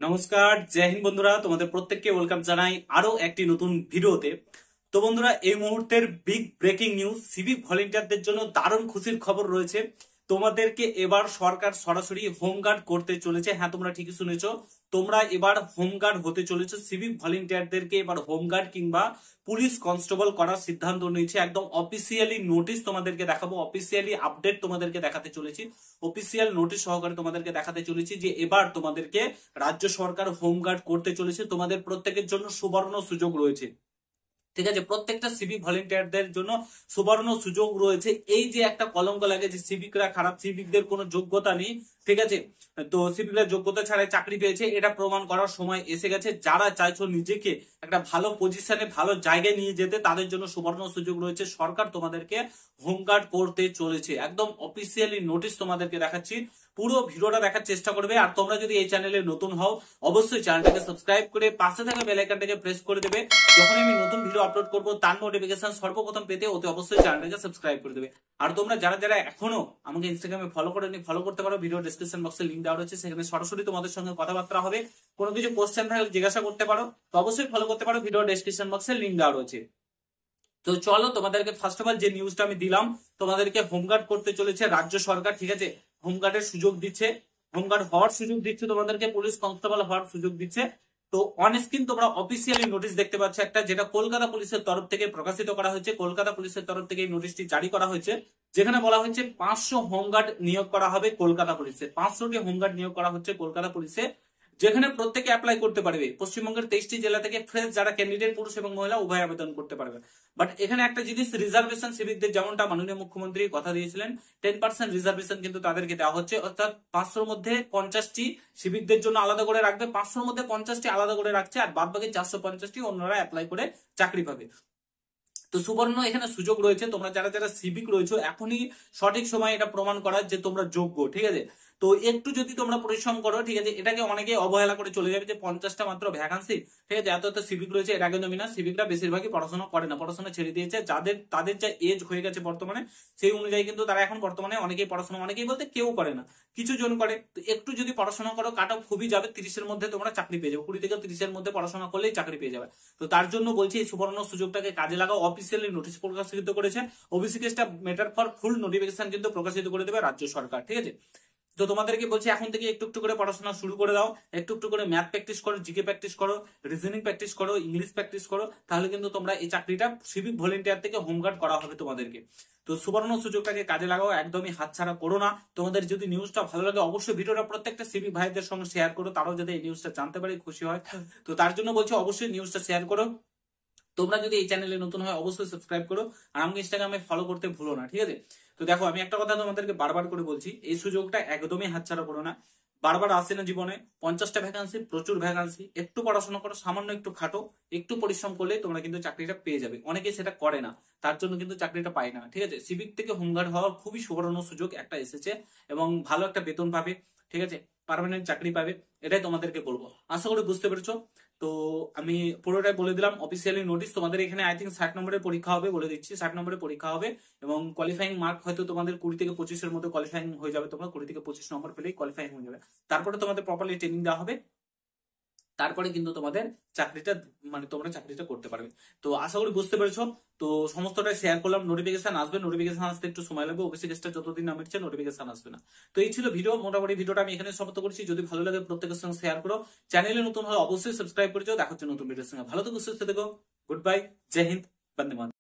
নমস্কার, জয় হিন্দ বন্ধুরা। তোমাদের প্রত্যেককে ওয়েলকাম জানাই আরো একটি নতুন ভিডিওতে। তো বন্ধুরা, এই মুহূর্তের বিগ ব্রেকিং নিউজ, সিভিক ভলেন্টিয়ারদের জন্য দারুণ খুশির খবর রয়েছে। তোমাদেরকে এবার সরকার সরাসরি হোমগার্ড করতে চলেছে। হ্যাঁ, তোমরা ঠিকই শুনেছো, তোমরা এবার হোমগার্ড হতে চলেছো। সিভিক ভলেন্টিয়ারদেরকে এবার হোমগার্ড কিংবা পুলিশ কনস্টেবল করার সিদ্ধান্ত নিয়েছে। একদম অফিসিয়ালি নোটিশ তোমাদেরকে দেখাবো, অফিসিয়ালি আপডেট তোমাদেরকে দেখাতে চলেছি, অফিসিয়াল নোটিশ সহকারে তোমাদেরকে দেখাতে চলেছি যে এবার তোমাদেরকে রাজ্য সরকার হোমগার্ড করতে চলেছে। তোমাদের প্রত্যেকের জন্য সুবর্ণ সুযোগ রয়েছে, ঠিক আছে? প্রত্যেকটা সিভিক ভলেন্টিয়ারদের জন্য সুবর্ণ সুযোগ রয়েছে। এই যে একটা কলঙ্ক লাগে যে সিভিকরা খারাপ, সিভিকদের কোনো যোগ্যতা নেই, ঠিক আছে, তো সিভিকরা যোগ্যতা ছাড়াই চাকরি পেয়েছে, এটা প্রমাণ করার সময় এসে গেছে। যারা চাইছো নিজেকে একটা ভালো পজিশনে, ভালো জায়গায় নিয়ে যেতে, তাদের জন্য সুবর্ণ সুযোগ রয়েছে। সরকার তোমাদেরকে হোমগার্ড করতে চলেছে। একদম অফিসিয়ালি নোটিশ তোমাদেরকে দেখাচ্ছি, পুরো ভিডিওটা দেখার চেষ্টা করবে। আর তোমরা যদি এই চ্যানেলে নতুন হও, অবশ্যই চ্যানেলটাকে সাবস্ক্রাইব করে পাশে থাকা বেল আইকনটাকে প্রেস করে দেবে। যখন আমি নতুন ভিডিও আপলোড করব তার নোটিফিকেশন সর্বপ্রথম পেতে অতি অবশ্যই চ্যানেলটাকে সাবস্ক্রাইব করে দেবে। আর তোমরা যারা যারা এখনো আমাকে ইনস্টাগ্রামে ফলো করেনি, ফলো করতে পারো। ভিডিও ডেসক্রিপশন বক্সে লিংক দেওয়া রয়েছে, সেখানে সরাসরি তোমাদের সঙ্গে কথাবার্তা হবে। কোনো কিছু কোশ্চেন থাকলে জিজ্ঞাসা করতে পারো, তো অবশ্যই ফলো করতে পারো। ভিডিও ডেসক্রিপশন বক্সে লিংক দেওয়া রয়েছে। তো চলো, তোমাদেরকে ফার্স্ট অফ অল যে নিউজটা আমি দিলাম, তোমাদেরকে হোমগার্ড করতে চলেছে রাজ্য সরকার, ঠিক আছে? হোমগার্ডের সুযোগ দিচ্ছে, হোমগার্ড হওয়ার সুযোগ দিচ্ছে তোমাদেরকে, পুলিশ কনস্টেবল হওয়ার সুযোগ দিচ্ছে। তো অন স্ক্রিন তোমরা অফিসিয়ালি নোটিশ দেখতে পাচ্ছ একটা, যেটা কলকাতা পুলিশের তরফ থেকে প্রকাশিত করা হয়েছে। কলকাতা পুলিশের তরফ থেকে এই নোটিশটি জারি করা হয়েছে, যেখানে বলা হয়েছে 500 হোমগার্ড নিয়োগ করা হবে কলকাতা পুলিশে। 500টি হোমগার্ড নিয়োগ করা হচ্ছে কলকাতা পুলিশে, যেখানে প্রত্যেকে অ্যাপ্লাই করতে পারবে। পশ্চিমবঙ্গের 23টি জেলা থেকে ফ্রেশ যারা ক্যান্ডিডেট, পুরুষ এবং মহিলা উভয় আবেদন করতে পারবে। বাট এখানে একটা জিনিস, রিজার্ভেশন সিভিকদের যেমনটা মাননীয় মুখ্যমন্ত্রী কথা দিয়েছিলেন, 10% রিজার্ভেশন কিন্তু তাদেরকে দেওয়া হচ্ছে। অর্থাৎ 500-র মধ্যে 50টি সিভিকদের জন্য আলাদা করে রাখবে, 500-র মধ্যে 50টি আলাদা করে রাখছে, আর বাদ বাকি 450টি অন্যরা অ্যাপ্লাই করে চাকরি পাবে। তো সুবর্ণ এখানে সুযোগ রয়েছে। তোমরা যারা যারা সিভিক রয়েছে, এখনই সঠিক সময় এটা প্রমাণ করার যে তোমরা যোগ্য, ঠিক আছে? তো একটু যদি তোমরা পরিশ্রম করো, ঠিক আছে, এটাকে অনেকে অবহেলা করে চলে যাবে যে 50টা মাত্র ভ্যাকান্সি, ঠিক আছে, এত এত সিভিক রয়েছে, এটা একদমই না। সিভিকরা বেশিরভাগই পড়াশোনা করে না, পড়াশোনা ছেড়ে দিয়েছে। তাদের যা এজ হয়ে গেছে বর্তমানে, সেই অনুযায়ী কিন্তু তারা এখন বর্তমানে অনেকেই পড়াশোনা, অনেকেই বলতে কেউ করে না, কিছু জন করে। তো একটু যদি পড়াশোনা করো, কাট অফ খুবই যাবে, 30-এর মধ্যে তোমরা চাকরি পেয়ে যাবে। 20 থেকে 30-এর মধ্যে পড়াশোনা করলেই চাকরি পেয়ে যাবে। তো তার জন্য বলছি, এই সুবর্ণ সুযোগটাকে কাজে লাগাও। অফিসিয়ালি নোটিশ প্রকাশিত করেছে, ওবিসি কেসটা ম্যাটার ফর ফুল নোটিফিকেশন কিন্তু প্রকাশিত করে দেবে রাজ্য সরকার, ঠিক আছে? তো তোমাদেরকে বলছি, এখন থেকে একটু একটু করে পড়াশোনা শুরু করে দাও। একটু একটু করে ম্যাথ প্র্যাকটিস করো, জিকে প্র্যাকটিস করো, রিজনিং প্র্যাকটিস করো, ইংলিশ প্র্যাকটিস করো, তাহলে কিন্তু তোমরা এই চাকরিটা সিভিক ভলেন্টিয়ার থেকে হোমগার্ড করা হবে তোমাদেরকে। তো সুবর্ণ সুযোগটাকে কাজে লাগাও, একদমই হাতছাড়া করো না। তোমাদের যদি নিউজটা ভালো লাগে, অবশ্যই ভিডিওটা প্রত্যেকটা সিভিক ভাইদের সঙ্গে শেয়ার করো, তারাও যাতে এই নিউজটা জানতে পারে, খুশি হয়। তো তার জন্য বলছি, অবশ্যই নিউজটা শেয়ার করো। তোমরা যদি এই চ্যানেলে নতুন হয়, অবশ্যই সাবস্ক্রাইব করো, আর আমাকে ইনস্টাগ্রামে ফলো করতে ভুলো না, ঠিক আছে? তো দেখো, আমি একটা কথা তোমাদেরকে বারবার করে বলছি, এই সুযোগটা একদমই হাতছাড়া করো না। বারবার আসে না জীবনে। 50টা ভ্যাকান্সি, প্রচুর ভ্যাকান্সি। একটু পড়াশোনা করো, সামান্য একটু খাটো, একটু পরিশ্রম করলে তোমরা কিন্তু চাকরিটা পেয়ে যাবে। অনেকে সেটা করে না, তার জন্য কিন্তু চাকরিটা পায় না, ঠিক আছে? সিভিক থেকে হোমগার্ড হওয়ার খুবই সুবর্ণ সুযোগ একটা এসেছে, এবং ভালো একটা বেতন পাবে, ঠিক আছে, পার্মানেন্ট চাকরি পাবে। এটাই তোমাদেরকে বলবো, আশা করি বুঝতে পেরেছো। তো আমি পুরোটাই বলে দিলাম, অফিসিয়ালি নোটিশ। তোমাদের এখানে আই থিঙ্ক 60 নম্বরের পরীক্ষা হবে, বলে দিচ্ছি, 60 নম্বরের পরীক্ষা হবে, এবং কোয়ালিফাইং মার্ক হয়তো তোমাদের 20 থেকে 25-এর মধ্যে কোয়ালিফাইং হয়ে যাবে। তোমরা 20 থেকে 25 নম্বর পেলেই কোয়ালিফাইং হয়ে যাবে। তারপরে তোমাদের প্রপারলি ট্রেনিং দেওয়া হবে, তারপরে কিন্তু তোমাদের চাকরিটা, মানে তোমরা চাকরিটা করতে পারবে। তো আশা করি বুঝতে পেরেছো। তো সমস্তটাই শেয়ার করলাম। নোটিফিকেশন আসবে, নোটিফিকেশন আসতে একটু সময় লাগবে, ওবিসি কেসটা যতদিন না মিটছে নোটিফিকেশন আসবে না। তো এই ছিল ভিডিও, মোটামুটি ভিডিওটা আমি এখানে সমাপ্ত করছি। যদি ভালো লাগে প্রত্যেকের সঙ্গে শেয়ার করো, চ্যানেলে নতুন হলে অবশ্যই সাবস্ক্রাইব করে যাও। দেখা হচ্ছে নতুন ভিডিওর সঙ্গে। ভালো থেকো, সুস্থ থেকো, গুড বাই, জয় হিন্দ, বন্দে মাতরম।